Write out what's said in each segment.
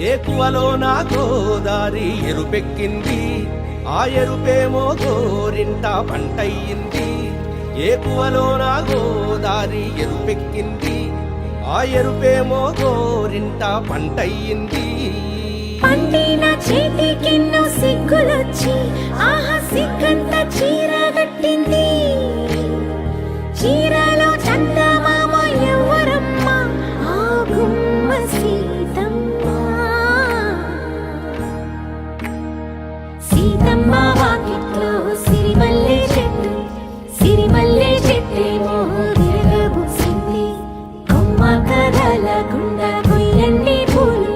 ఏకువలో నా గోదారి ఎరుపెక్కింది, ఆ ఎరుపేమో గోరింట పంటయ్యింది. ఏకువలో నా గోదారి ఎరుపెక్కింది, ఆ ఎరుపేమో గోరింట పంటయ్యింది. పండిన చేతికెన్నో సిగ్గులొచ్చి ఆహా సిగ్గంత చీర కట్టింది. చీరలో చందమామ ఎవరమ్మ, ఆ గుమ్మ సీతమ్మ. సీతమ్మ వాకిట్లో సిరిమల్లె చెట్టు, సిరిమల్లె చెట్టేమో విరగబూసింది. కొమ్మ కదలకుండా కొయ్యండి పూలు,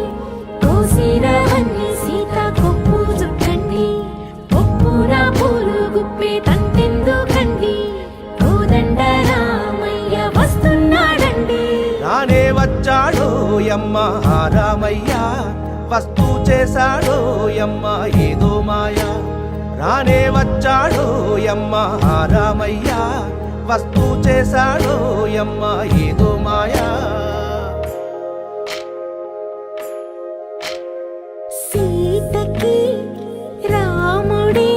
కోసిరవన్నీ సీత కొప్పు చుట్టండి. కొప్పున పూలు గుప్పే తంతెందుకండి, కోదండ రామయ్య వస్తున్నాడండి. రానే వచ్చాడో యమ్మ రామయ్య, వస్తూ చేశాడో యమ్మ ఏదో మాయ. రానే వచ్చాడో యమ్మ రామయ్య, వస్తూ చేశాడో యమ్మ ఏదో మాయా. సీతకి రాముడే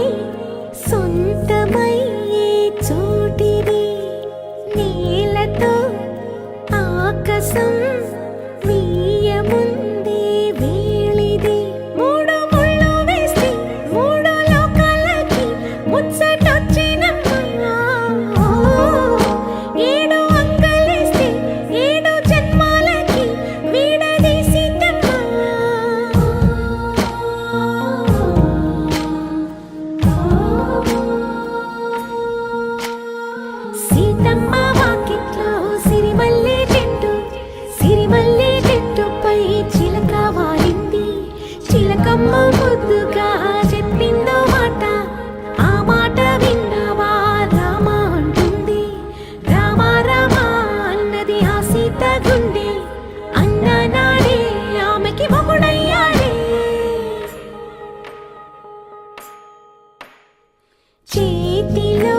సొంతమయ్యే చోటిది, నేలతో ఆకాశం వీయముందే వేళిది. మూడు ముళ్ళు వేస్తే మూడు లోకాలకి ముచ్చటొచ్చినమ్మా. ఏడు అంగలేస్తే ఏడు జన్మాలకి వీడదీసిందమ్మా. సీతమ్మ వాకిట్లో సిరిమల్లె చెట్టు, సిరిమల్లె చెట్టుపై చిలక వాలింది. చిలకమ్మ ముద్దుగా చెప్పిందో మాట, ఆ మాట విన్నవా రామ అంటుంది. రామ రామ అన్నది ఆ సీత గుండె, అన్న నాడే ఆమెకి మొగుడయ్యాడే. చేతిలో